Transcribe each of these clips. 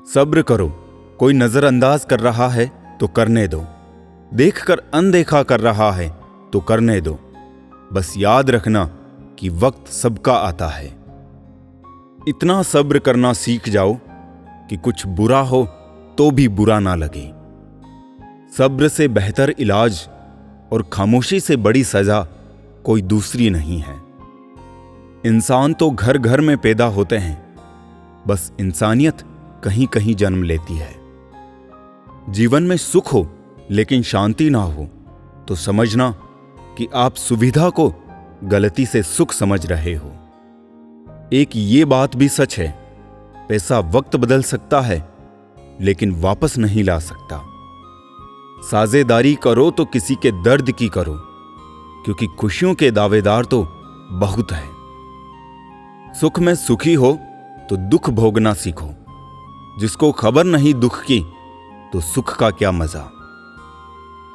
सब्र करो, कोई नजरअंदाज कर रहा है तो करने दो, देखकर अनदेखा कर रहा है तो करने दो। बस याद रखना कि वक्त सबका आता है। इतना सब्र करना सीख जाओ कि कुछ बुरा हो तो भी बुरा ना लगे। सब्र से बेहतर इलाज और खामोशी से बड़ी सजा कोई दूसरी नहीं है। इंसान तो घर घर में पैदा होते हैं, बस इंसानियत कहीं कहीं जन्म लेती है। जीवन में सुख हो लेकिन शांति ना हो तो समझना कि आप सुविधा को गलती से सुख समझ रहे हो। एक ये बात भी सच है, पैसा वक्त बदल सकता है लेकिन वापस नहीं ला सकता। साझेदारी करो तो किसी के दर्द की करो, क्योंकि खुशियों के दावेदार तो बहुत है। सुख में सुखी हो तो दुख भोगना सीखो। जिसको खबर नहीं दुख की तो सुख का क्या मजा।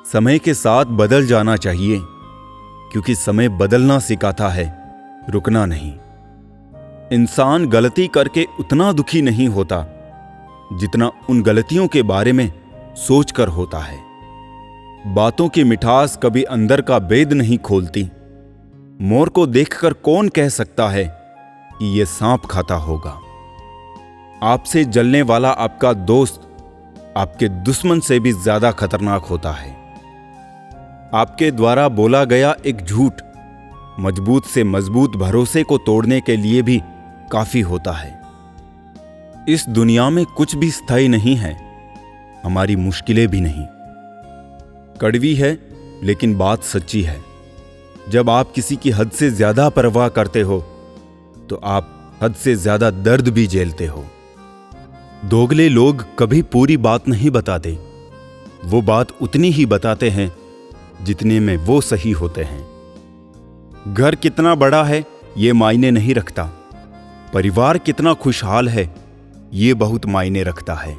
समय के साथ बदल जाना चाहिए, क्योंकि समय बदलना सिखाता है, रुकना नहीं। इंसान गलती करके उतना दुखी नहीं होता जितना उन गलतियों के बारे में सोचकर होता है। बातों की मिठास कभी अंदर का भेद नहीं खोलती। मोर को देखकर कौन कह सकता है कि यह सांप खाता होगा। आपसे जलने वाला आपका दोस्त आपके दुश्मन से भी ज्यादा खतरनाक होता है। आपके द्वारा बोला गया एक झूठ मजबूत से मजबूत भरोसे को तोड़ने के लिए भी काफी होता है। इस दुनिया में कुछ भी स्थायी नहीं है, हमारी मुश्किलें भी नहीं। कड़वी है लेकिन बात सच्ची है। जब आप किसी की हद से ज्यादा परवाह करते हो तो आप हद से ज्यादा दर्द भी झेलते हो। दोगले लोग कभी पूरी बात नहीं बताते, वो बात उतनी ही बताते हैं जितने में वो सही होते हैं। घर कितना बड़ा है ये मायने नहीं रखता, परिवार कितना खुशहाल है ये बहुत मायने रखता है।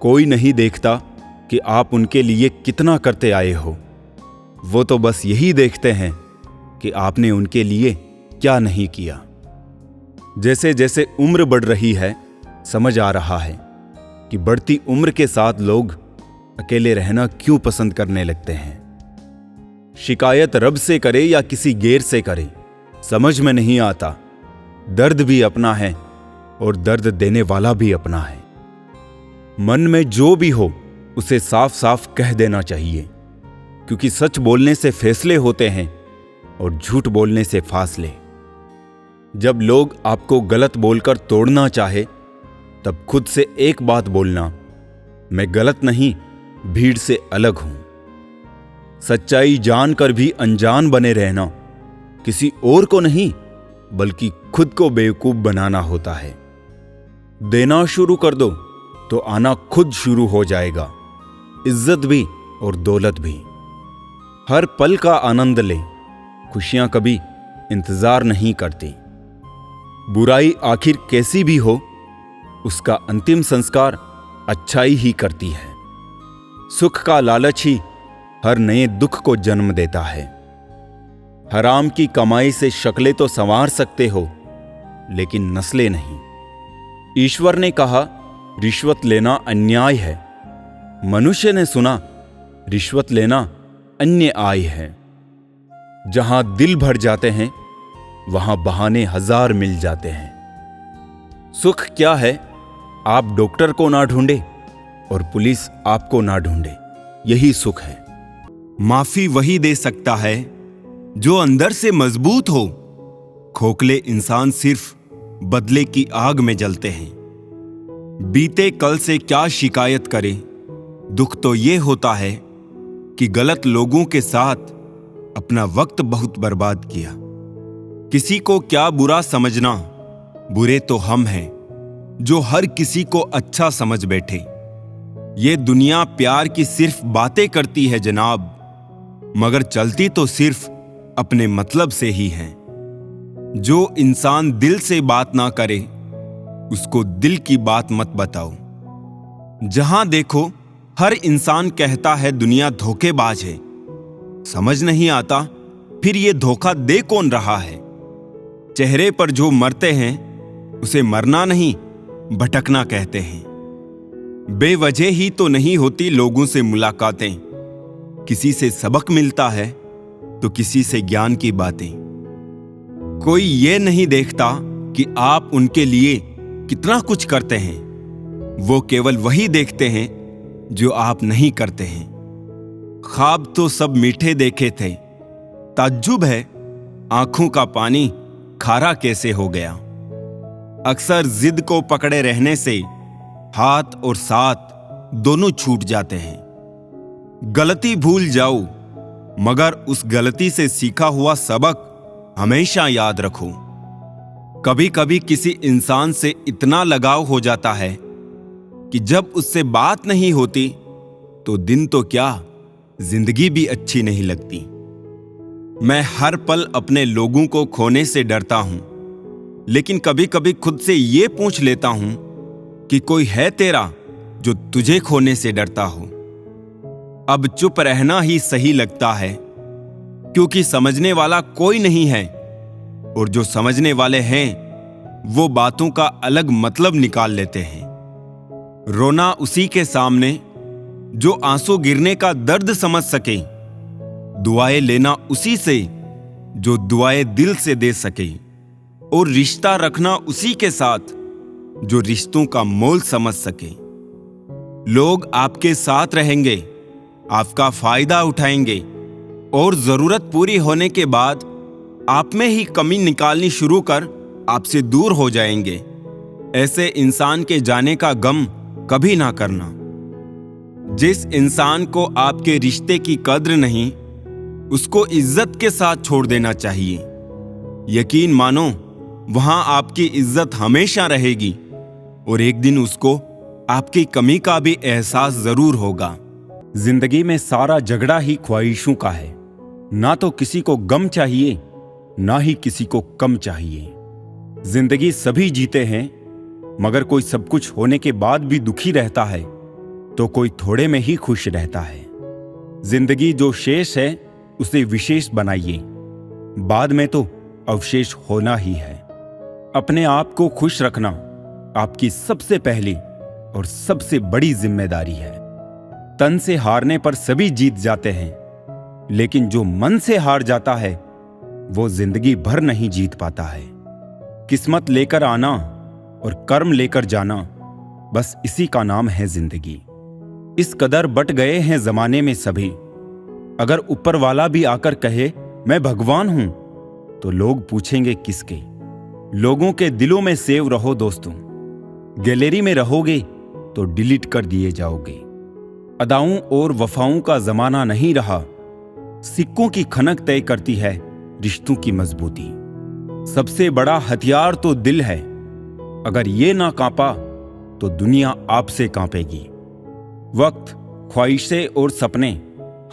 कोई नहीं देखता कि आप उनके लिए कितना करते आए हो, वो तो बस यही देखते हैं कि आपने उनके लिए क्या नहीं किया। जैसे जैसे उम्र बढ़ रही है, समझ आ रहा है कि बढ़ती उम्र के साथ लोग अकेले रहना क्यों पसंद करने लगते हैं। शिकायत रब से करे या किसी गैर से करे, समझ में नहीं आता। दर्द भी अपना है और दर्द देने वाला भी अपना है। मन में जो भी हो उसे साफ साफ कह देना चाहिए, क्योंकि सच बोलने से फैसले होते हैं और झूठ बोलने से फासले। जब लोग आपको गलत बोलकर तोड़ना चाहे तब खुद से एक बात बोलना, मैं गलत नहीं, भीड़ से अलग हूं। सच्चाई जानकर भी अनजान बने रहना किसी और को नहीं बल्कि खुद को बेवकूफ बनाना होता है। देना शुरू कर दो तो आना खुद शुरू हो जाएगा, इज्जत भी और दौलत भी। हर पल का आनंद ले, खुशियां कभी इंतजार नहीं करती। बुराई आखिर कैसी भी हो, उसका अंतिम संस्कार अच्छाई ही करती है। सुख का लालच ही हर नए दुख को जन्म देता है। हराम की कमाई से शक्लें तो संवार सकते हो, लेकिन नस्लें नहीं। ईश्वर ने कहा रिश्वत लेना अन्याय है, मनुष्य ने सुना रिश्वत लेना अन्य आय है। जहां दिल भर जाते हैं वहां बहाने हजार मिल जाते हैं। सुख क्या है, आप डॉक्टर को ना ढूंढे और पुलिस आपको ना ढूंढे, यही सुख है। माफी वही दे सकता है जो अंदर से मजबूत हो। खोखले इंसान सिर्फ बदले की आग में जलते हैं। बीते कल से क्या शिकायत करें, दुख तो ये होता है कि गलत लोगों के साथ अपना वक्त बहुत बर्बाद किया। किसी को क्या बुरा समझना, बुरे तो हम हैं जो हर किसी को अच्छा समझ बैठे। ये दुनिया प्यार की सिर्फ बातें करती है जनाब, मगर चलती तो सिर्फ अपने मतलब से ही है। जो इंसान दिल से बात ना करे उसको दिल की बात मत बताओ। जहां देखो हर इंसान कहता है दुनिया धोखेबाज है। समझ नहीं आता फिर ये धोखा दे कौन रहा है। चेहरे पर जो मरते हैं उसे मरना नहीं भटकना कहते हैं। बेवजह ही तो नहीं होती लोगों से मुलाकातें, किसी से सबक मिलता है तो किसी से ज्ञान की बातें। कोई ये नहीं देखता कि आप उनके लिए कितना कुछ करते हैं, वो केवल वही देखते हैं जो आप नहीं करते हैं। ख्वाब तो सब मीठे देखे थे, ताज्जुब है आंखों का पानी खारा कैसे हो गया। अक्सर जिद को पकड़े रहने से हाथ और साथ दोनों छूट जाते हैं। गलती भूल जाओ मगर उस गलती से सीखा हुआ सबक हमेशा याद रखो। कभी कभी किसी इंसान से इतना लगाव हो जाता है कि जब उससे बात नहीं होती तो दिन तो क्या, जिंदगी भी अच्छी नहीं लगती। मैं हर पल अपने लोगों को खोने से डरता हूं, लेकिन कभी कभी खुद से ये पूछ लेता हूं कि कोई है तेरा जो तुझे खोने से डरता हो। अब चुप रहना ही सही लगता है, क्योंकि समझने वाला कोई नहीं है, और जो समझने वाले हैं वो बातों का अलग मतलब निकाल लेते हैं। रोना उसी के सामने जो आंसू गिरने का दर्द समझ सके, दुआएं लेना उसी से जो दुआएं दिल से दे सके, और रिश्ता रखना उसी के साथ जो रिश्तों का मोल समझ सके। लोग आपके साथ रहेंगे, आपका फायदा उठाएंगे, और जरूरत पूरी होने के बाद आप में ही कमी निकालनी शुरू कर आपसे दूर हो जाएंगे। ऐसे इंसान के जाने का गम कभी ना करना। जिस इंसान को आपके रिश्ते की कद्र नहीं, उसको इज्जत के साथ छोड़ देना चाहिए। यकीन मानो वहां आपकी इज्जत हमेशा रहेगी, और एक दिन उसको आपकी कमी का भी एहसास जरूर होगा। जिंदगी में सारा झगड़ा ही ख्वाहिशों का है। ना तो किसी को गम चाहिए, ना ही किसी को कम चाहिए। जिंदगी सभी जीते हैं, मगर कोई सब कुछ होने के बाद भी दुखी रहता है तो कोई थोड़े में ही खुश रहता है। जिंदगी जो शेष है उसे विशेष बनाइए, बाद में तो अवशेष होना ही है। अपने आप को खुश रखना आपकी सबसे पहली और सबसे बड़ी जिम्मेदारी है। तन से हारने पर सभी जीत जाते हैं, लेकिन जो मन से हार जाता है वो जिंदगी भर नहीं जीत पाता है। किस्मत लेकर आना और कर्म लेकर जाना, बस इसी का नाम है जिंदगी। इस कदर बट गए हैं जमाने में सभी, अगर ऊपर वाला भी आकर कहे मैं भगवान हूं तो लोग पूछेंगे किसके। लोगों के दिलों में सेव रहो दोस्तों, गैलरी में रहोगे तो डिलीट कर दिए जाओगे। अदाओं और वफाओं का जमाना नहीं रहा, सिक्कों की खनक तय करती है रिश्तों की मजबूती। सबसे बड़ा हथियार तो दिल है, अगर ये ना कांपा तो दुनिया आपसे कांपेगी। वक्त, ख्वाहिशें और सपने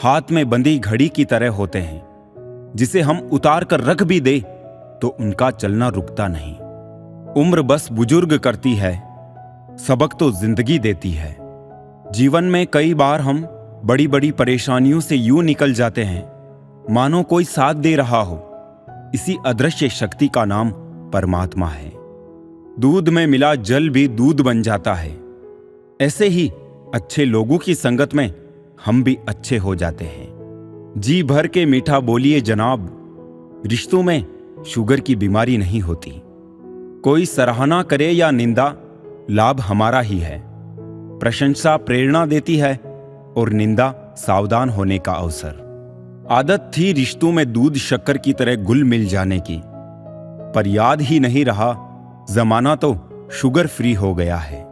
हाथ में बंधी घड़ी की तरह होते हैं, जिसे हम उतार कर रख भी दे तो उनका चलना रुकता नहीं। उम्र बस बुजुर्ग करती है, सबक तो जिंदगी देती है। जीवन में कई बार हम बड़ी बड़ी परेशानियों से यूं निकल जाते हैं मानो कोई साथ दे रहा हो। इसी अदृश्य शक्ति का नाम परमात्मा है। दूध में मिला जल भी दूध बन जाता है। ऐसे ही अच्छे लोगों की संगत में हम भी अच्छे हो जाते हैं। जी भर के मीठा बोलिए जनाब, रिश्तों में शुगर की बीमारी नहीं होती। कोई सराहना करे या निंदा, लाभ हमारा ही है। प्रशंसा प्रेरणा देती है और निंदा सावधान होने का अवसर। आदत थी रिश्तों में दूध शक्कर की तरह घुल मिल जाने की, पर याद ही नहीं रहा जमाना तो शुगर फ्री हो गया है।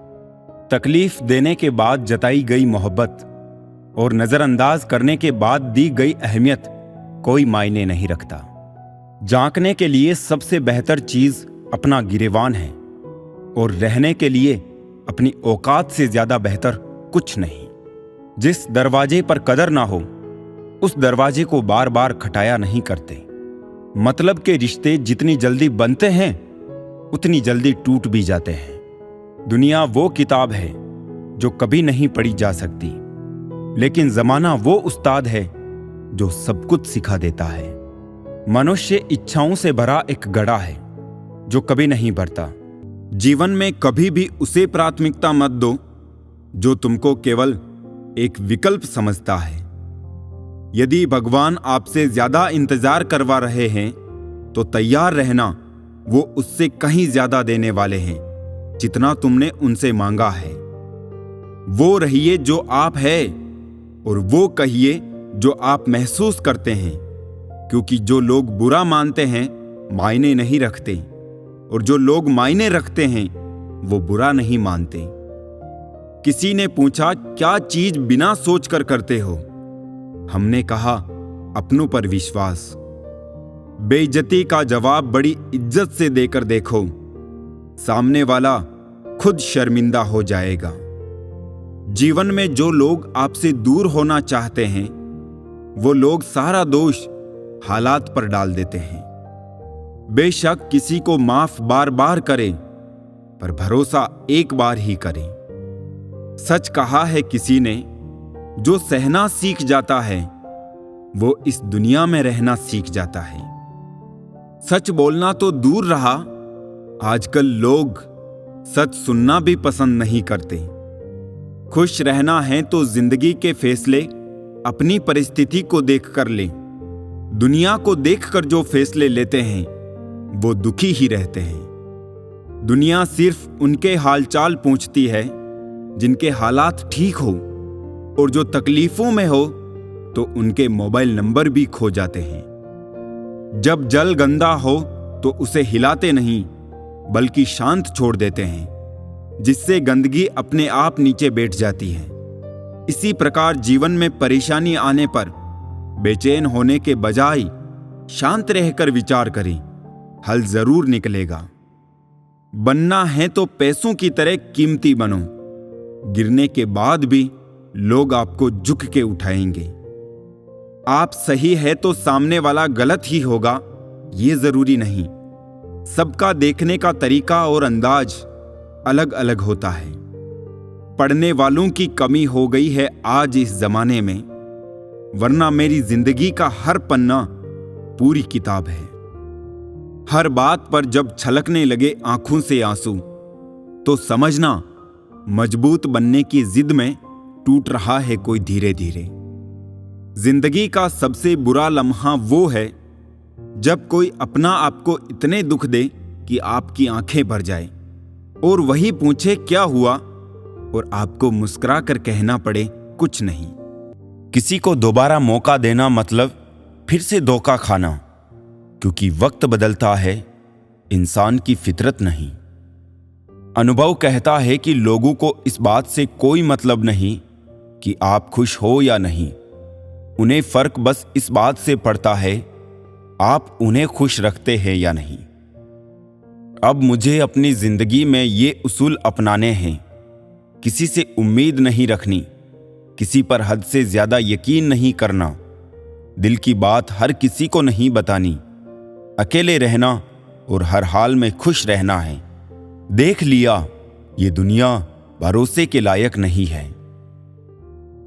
तकलीफ देने के बाद जताई गई मोहब्बत और नजरअंदाज करने के बाद दी गई अहमियत कोई मायने नहीं रखता। झांकने के लिए सबसे बेहतर चीज अपना गिरेवान है, और रहने के लिए अपनी औकात से ज्यादा बेहतर कुछ नहीं। जिस दरवाजे पर कदर ना हो उस दरवाजे को बार बार खटाया नहीं करते। मतलब के रिश्ते जितनी जल्दी बनते हैं उतनी जल्दी टूट भी जाते हैं। दुनिया वो किताब है जो कभी नहीं पढ़ी जा सकती, लेकिन जमाना वो उस्ताद है जो सब कुछ सिखा देता है। मनुष्य इच्छाओं से भरा एक घड़ा है जो कभी नहीं भरता, जीवन में कभी भी उसे प्राथमिकता मत दो जो तुमको केवल एक विकल्प समझता है। यदि भगवान आपसे ज्यादा इंतजार करवा रहे हैं तो तैयार रहना, वो उससे कहीं ज्यादा देने वाले हैं जितना तुमने उनसे मांगा है। वो रहिए जो आप है और वो कहिए जो आप महसूस करते हैं, क्योंकि जो लोग बुरा मानते हैं मायने नहीं रखते और जो लोग मायने रखते हैं वो बुरा नहीं मानते। किसी ने पूछा, क्या चीज बिना सोचकर करते हो? हमने कहा, अपनों पर विश्वास। बेइज्जती का जवाब बड़ी इज्जत से देकर देखो, सामने वाला खुद शर्मिंदा हो जाएगा। जीवन में जो लोग आपसे दूर होना चाहते हैं वो लोग सारा दोष हालात पर डाल देते हैं। बेशक किसी को माफ बार बार करें, पर भरोसा एक बार ही करें। सच कहा है किसी ने, जो सहना सीख जाता है वो इस दुनिया में रहना सीख जाता है। सच बोलना तो दूर रहा, आजकल लोग सच सुनना भी पसंद नहीं करते। खुश रहना है तो जिंदगी के फैसले अपनी परिस्थिति को देखकर लें। दुनिया को देखकर जो फैसले लेते हैं वो दुखी ही रहते हैं। दुनिया सिर्फ उनके हालचाल पूछती है जिनके हालात ठीक हो, और जो तकलीफों में हो तो उनके मोबाइल नंबर भी खो जाते हैं। जब जल गंदा हो तो उसे हिलाते नहीं बल्कि शांत छोड़ देते हैं, जिससे गंदगी अपने आप नीचे बैठ जाती है। इसी प्रकार जीवन में परेशानी आने पर बेचैन होने के बजाय शांत रहकर विचार करें, हल जरूर निकलेगा। बनना है तो पैसों की तरह कीमती बनो, गिरने के बाद भी लोग आपको झुक के उठाएंगे। आप सही है तो सामने वाला गलत ही होगा, ये जरूरी नहीं। सबका देखने का तरीका और अंदाज अलग अलग होता है। पढ़ने वालों की कमी हो गई है आज इस जमाने में, वरना मेरी जिंदगी का हर पन्ना पूरी किताब है। हर बात पर जब छलकने लगे आंखों से आंसू तो समझना मजबूत बनने की जिद में टूट रहा है कोई धीरे धीरे। जिंदगी का सबसे बुरा लम्हा वो है जब कोई अपना आपको इतने दुख दे कि आपकी आंखें भर जाए और वही पूछे क्या हुआ, और आपको मुस्कुरा कर कहना पड़े कुछ नहीं। किसी को दोबारा मौका देना मतलब फिर से धोखा खाना, क्योंकि वक्त बदलता है, इंसान की फितरत नहीं। अनुभव कहता है कि लोगों को इस बात से कोई मतलब नहीं कि आप खुश हो या नहीं। उन्हें फर्क बस इस बात से पड़ता है आप उन्हें खुश रखते हैं या नहीं। अब मुझे अपनी जिंदगी में ये उसूल अपनाने हैं। किसी से उम्मीद नहीं रखनी, किसी पर हद से ज्यादा यकीन नहीं करना, दिल की बात हर किसी को नहीं बतानी, अकेले रहना और हर हाल में खुश रहना है। देख लिया ये दुनिया भरोसे के लायक नहीं है।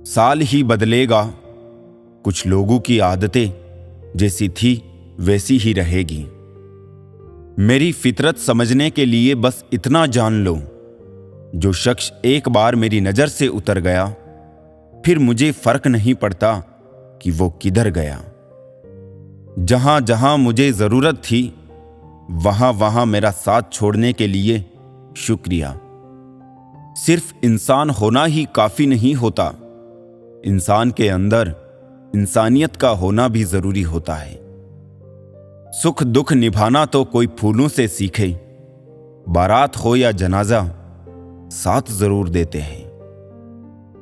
साल ही बदलेगा, कुछ लोगों की आदतें जैसी थी वैसी ही रहेगी। मेरी फितरत समझने के लिए बस इतना जान लो, जो शख्स एक बार मेरी नजर से उतर गया फिर मुझे फर्क नहीं पड़ता कि वो किधर गया। जहां जहां मुझे जरूरत थी वहां वहां मेरा साथ छोड़ने के लिए शुक्रिया। सिर्फ इंसान होना ही काफी नहीं होता, इंसान के अंदर इंसानियत का होना भी जरूरी होता है। सुख दुख निभाना तो कोई फूलों से सीखे, बारात हो या जनाजा साथ जरूर देते हैं।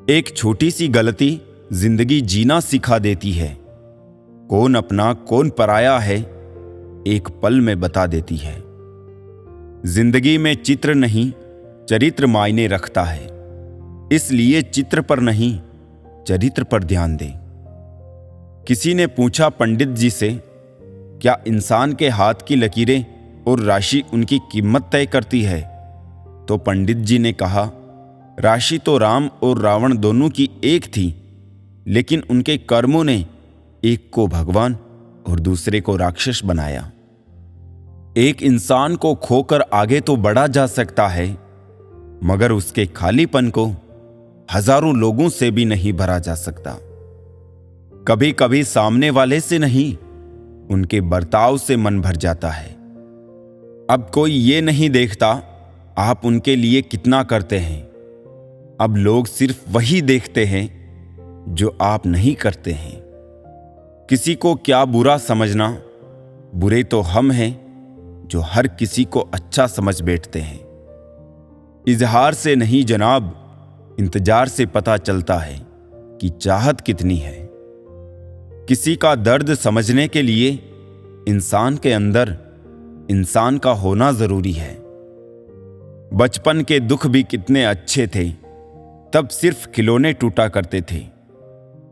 एक छोटी सी गलती जिंदगी जीना सिखा देती है। कौन अपना कौन पराया है एक पल में बता देती है। जिंदगी में चित्र नहीं चरित्र मायने रखता है, इसलिए चित्र पर नहीं चरित्र पर ध्यान दें। किसी ने पूछा पंडित जी से, क्या इंसान के हाथ की लकीरें और राशि उनकी कीमत तय करती है? तो पंडित जी ने कहा, राशि तो राम और रावण दोनों की एक थी, लेकिन उनके कर्मों ने एक को भगवान और दूसरे को राक्षस बनाया। एक इंसान को खोकर आगे तो बढ़ा जा सकता है, मगर उसके खालीपन को हजारों लोगों से भी नहीं भरा जा सकता। कभी कभी सामने वाले से नहीं, उनके बर्ताव से मन भर जाता है। अब कोई ये नहीं देखता आप उनके लिए कितना करते हैं। अब लोग सिर्फ वही देखते हैं जो आप नहीं करते हैं। किसी को क्या बुरा समझना, बुरे तो हम हैं जो हर किसी को अच्छा समझ बैठते हैं। इजहार से नहीं जनाब, इंतजार से पता चलता है कि चाहत कितनी है। किसी का दर्द समझने के लिए इंसान के अंदर इंसान का होना जरूरी है। बचपन के दुख भी कितने अच्छे थे, तब सिर्फ खिलौने टूटा करते थे।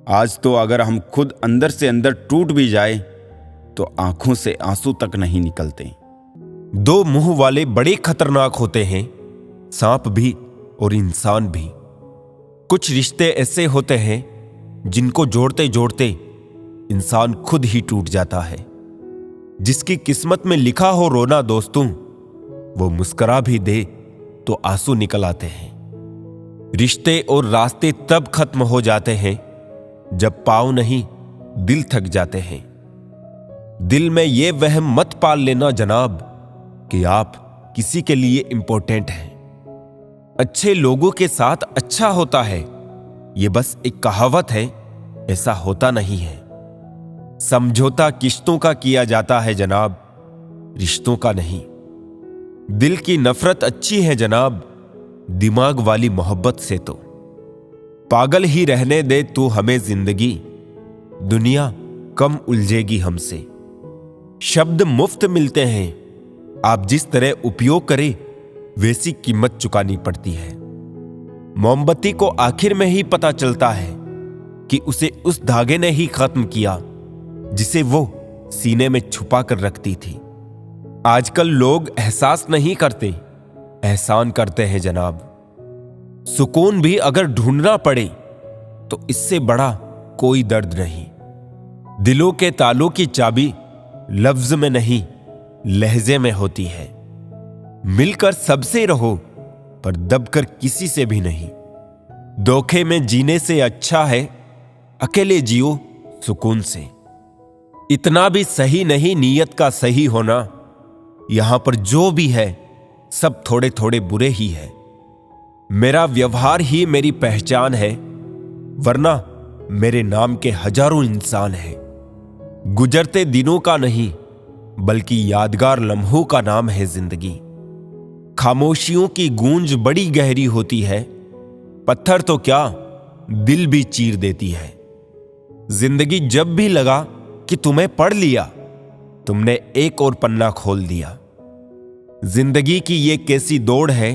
आज तो अगर हम खुद अंदर से अंदर टूट भी जाए तो आंखों से आंसू तक नहीं निकलते। दो मुंह वाले बड़े खतरनाक होते हैं, सांप भी और इंसान भी। कुछ रिश्ते ऐसे होते हैं जिनको जोड़ते जोड़ते इंसान खुद ही टूट जाता है। जिसकी किस्मत में लिखा हो रोना दोस्तों, वो मुस्कुरा भी दे तो आंसू निकल आते हैं। रिश्ते और रास्ते तब खत्म हो जाते हैं जब पाँव नहीं दिल थक जाते हैं। दिल में ये वहम मत पाल लेना जनाब कि आप किसी के लिए इंपॉर्टेंट हैं। अच्छे लोगों के साथ अच्छा होता है, ये बस एक कहावत है, ऐसा होता नहीं है। समझौता किश्तों का किया जाता है जनाब, रिश्तों का नहीं। दिल की नफरत अच्छी है जनाब, दिमाग वाली मोहब्बत से तो। पागल ही रहने दे तू हमें जिंदगी, दुनिया कम उलझेगी हमसे। शब्द मुफ्त मिलते हैं, आप जिस तरह उपयोग करें वैसी कीमत चुकानी पड़ती है। मोमबत्ती को आखिर में ही पता चलता है कि उसे उस धागे ने ही खत्म किया जिसे वो सीने में छुपा कर रखती थी। आजकल लोग एहसास नहीं करते, एहसान करते हैं जनाब। सुकून भी अगर ढूंढना पड़े तो इससे बड़ा कोई दर्द नहीं। दिलों के तालों की चाबी लफ्ज में नहीं लहजे में होती है। मिलकर सबसे रहो पर दबकर किसी से भी नहीं। धोखे में जीने से अच्छा है अकेले जियो सुकून से। इतना भी सही नहीं नीयत का सही होना, यहां पर जो भी है सब थोड़े थोड़े बुरे ही है। मेरा व्यवहार ही मेरी पहचान है, वरना मेरे नाम के हजारों इंसान हैं। गुजरते दिनों का नहीं बल्कि यादगार लम्हों का नाम है जिंदगी। खामोशियों की गूंज बड़ी गहरी होती है, पत्थर तो क्या दिल भी चीर देती है। जिंदगी जब भी लगा कि तुम्हें पढ़ लिया, तुमने एक और पन्ना खोल दिया। जिंदगी की ये कैसी दौड़ है,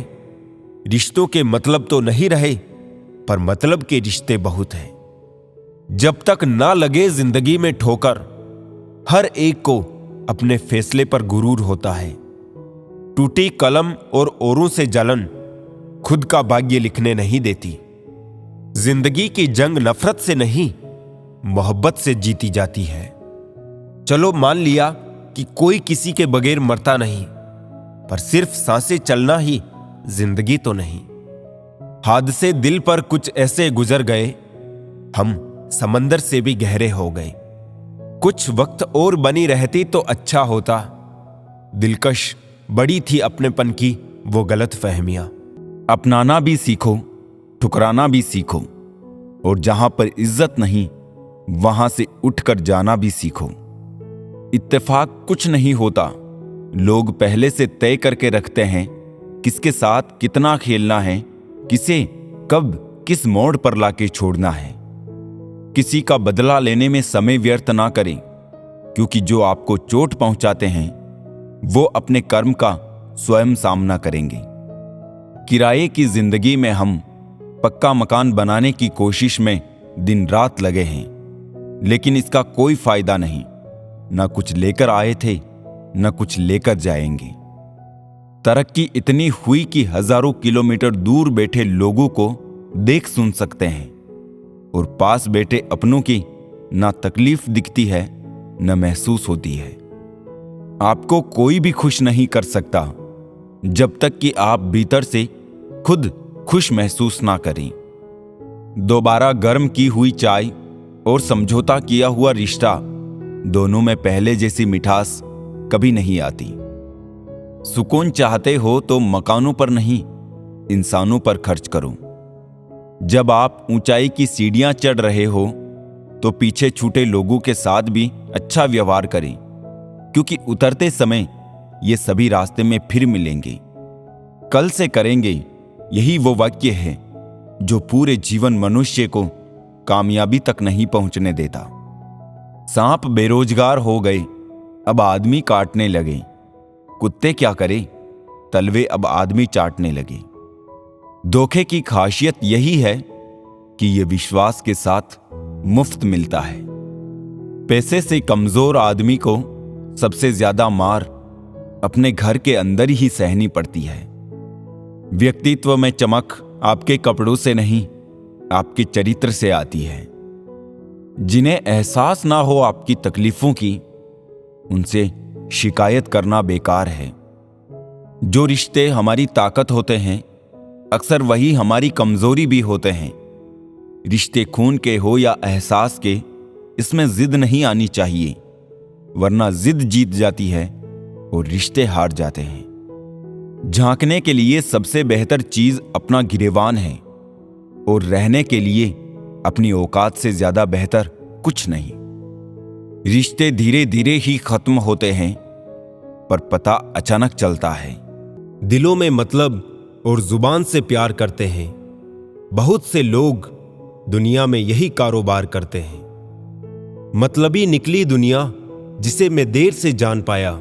रिश्तों के मतलब तो नहीं रहे पर मतलब के रिश्ते बहुत हैं। जब तक ना लगे जिंदगी में ठोकर, हर एक को अपने फैसले पर गुरूर होता है। टूटी कलम और औरों से जलन खुद का भाग्य लिखने नहीं देती। जिंदगी की जंग नफरत से नहीं मोहब्बत से जीती जाती है। चलो मान लिया कि कोई किसी के बगैर मरता नहीं, पर सिर्फ सांसें चलना ही जिंदगी तो नहीं। हादसे दिल पर कुछ ऐसे गुजर गए, हम समंदर से भी गहरे हो गए। कुछ वक्त और बनी रहती तो अच्छा होता। दिलकश बड़ी थी अपनेपन की वो गलत फहमियां। अपनाना भी सीखो, ठुकराना भी सीखो, और जहां पर इज्जत नहीं वहां से उठकर जाना भी सीखो। इत्तेफाक कुछ नहीं होता, लोग पहले से तय करके रखते हैं किसके साथ कितना खेलना है, किसे कब किस मोड़ पर लाके छोड़ना है। किसी का बदला लेने में समय व्यर्थ ना करें, क्योंकि जो आपको चोट पहुंचाते हैं वो अपने कर्म का स्वयं सामना करेंगे। किराए की जिंदगी में हम पक्का मकान बनाने की कोशिश में दिन रात लगे हैं, लेकिन इसका कोई फायदा नहीं। न कुछ लेकर आए थे न कुछ लेकर जाएंगे। तरक्की इतनी हुई कि हजारों किलोमीटर दूर बैठे लोगों को देख सुन सकते हैं, और पास बैठे अपनों की ना तकलीफ दिखती है न महसूस होती है। आपको कोई भी खुश नहीं कर सकता जब तक कि आप भीतर से खुद खुश महसूस ना करें। दोबारा गर्म की हुई चाय और समझौता किया हुआ रिश्ता, दोनों में पहले जैसी मिठास कभी नहीं आती। सुकून चाहते हो तो मकानों पर नहीं, इंसानों पर खर्च करो। जब आप ऊंचाई की सीढ़ियां चढ़ रहे हो तो पीछे छूटे लोगों के साथ भी अच्छा व्यवहार करें, क्योंकि उतरते समय ये सभी रास्ते में फिर मिलेंगे। कल से करेंगे, यही वो वाक्य है जो पूरे जीवन मनुष्य को कामयाबी तक नहीं पहुंचने देता। सांप बेरोजगार हो गए, अब आदमी काटने लगे। कुत्ते क्या करे, तलवे अब आदमी चाटने लगे। धोखे की खासियत यही है कि यह विश्वास के साथ मुफ्त मिलता है। पैसे से कमजोर आदमी को सबसे ज्यादा मार अपने घर के अंदर ही सहनी पड़ती है। व्यक्तित्व में चमक आपके कपड़ों से नहीं, आपके चरित्र से आती है। जिन्हें एहसास ना हो आपकी तकलीफों की, उनसे शिकायत करना बेकार है। जो रिश्ते हमारी ताकत होते हैं, अक्सर वही हमारी कमजोरी भी होते हैं। रिश्ते खून के हो या एहसास के, इसमें जिद नहीं आनी चाहिए, वरना जिद जीत जाती है और रिश्ते हार जाते हैं। झांकने के लिए सबसे बेहतर चीज अपना गिरेबान है और रहने के लिए अपनी औकात से ज्यादा बेहतर कुछ नहीं। रिश्ते धीरे धीरे ही खत्म होते हैं, पर पता अचानक चलता है। दिलों में मतलब और जुबान से प्यार करते हैं। बहुत से लोग दुनिया में यही कारोबार करते हैं। मतलबी निकली दुनिया जिसे मैं देर से जान पाया।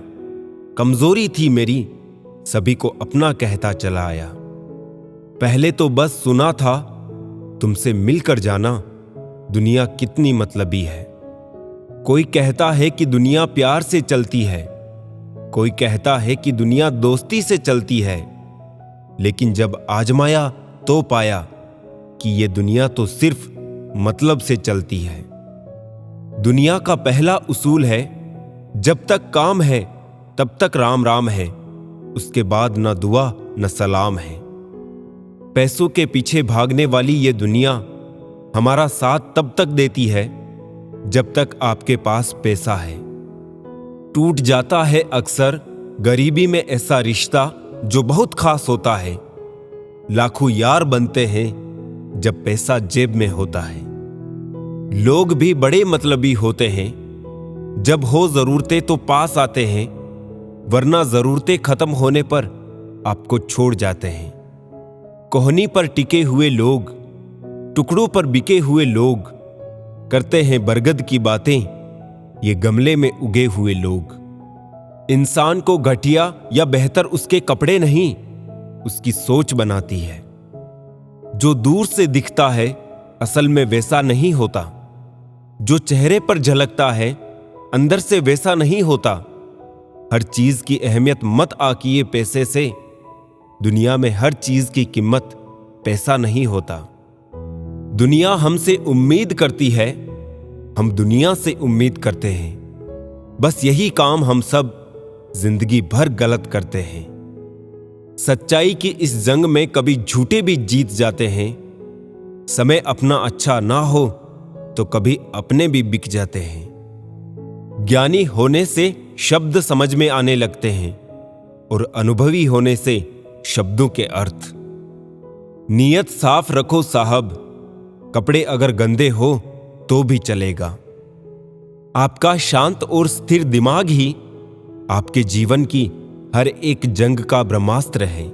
कमजोरी थी मेरी, सभी को अपना कहता चला आया। पहले तो बस सुना था, तुमसे मिलकर जाना दुनिया कितनी मतलबी है। कोई कहता है कि दुनिया प्यार से चलती है, कोई कहता है कि दुनिया दोस्ती से चलती है, लेकिन जब आजमाया तो पाया कि ये दुनिया तो सिर्फ मतलब से चलती है। दुनिया का पहला उसूल है, जब तक काम है तब तक राम राम है, उसके बाद न दुआ न सलाम है। पैसों के पीछे भागने वाली ये दुनिया हमारा साथ तब तक देती है जब तक आपके पास पैसा है। टूट जाता है अक्सर गरीबी में ऐसा रिश्ता जो बहुत खास होता है। लाखों यार बनते हैं जब पैसा जेब में होता है। लोग भी बड़े मतलबी होते हैं, जब हो जरूरतें तो पास आते हैं, वरना जरूरतें खत्म होने पर आपको छोड़ जाते हैं। कोहनी पर टिके हुए लोग, टुकड़ों पर बिके हुए लोग, करते हैं बरगद की बातें ये गमले में उगे हुए लोग। इंसान को घटिया या बेहतर उसके कपड़े नहीं, उसकी सोच बनाती है। जो दूर से दिखता है असल में वैसा नहीं होता। जो चेहरे पर झलकता है अंदर से वैसा नहीं होता। हर चीज की अहमियत मत आकिए पैसे से, दुनिया में हर चीज की कीमत पैसा नहीं होता। दुनिया हमसे उम्मीद करती है, हम दुनिया से उम्मीद करते हैं। बस यही काम हम सब जिंदगी भर गलत करते हैं। सच्चाई की इस जंग में कभी झूठे भी जीत जाते हैं। समय अपना अच्छा ना हो तो कभी अपने भी बिक जाते हैं। ज्ञानी होने से शब्द समझ में आने लगते हैं और अनुभवी होने से शब्दों के अर्थ। नीयत साफ रखो साहब, कपड़े अगर गंदे हो तो भी चलेगा। आपका शांत और स्थिर दिमाग ही आपके जीवन की हर एक जंग का ब्रह्मास्त्र है।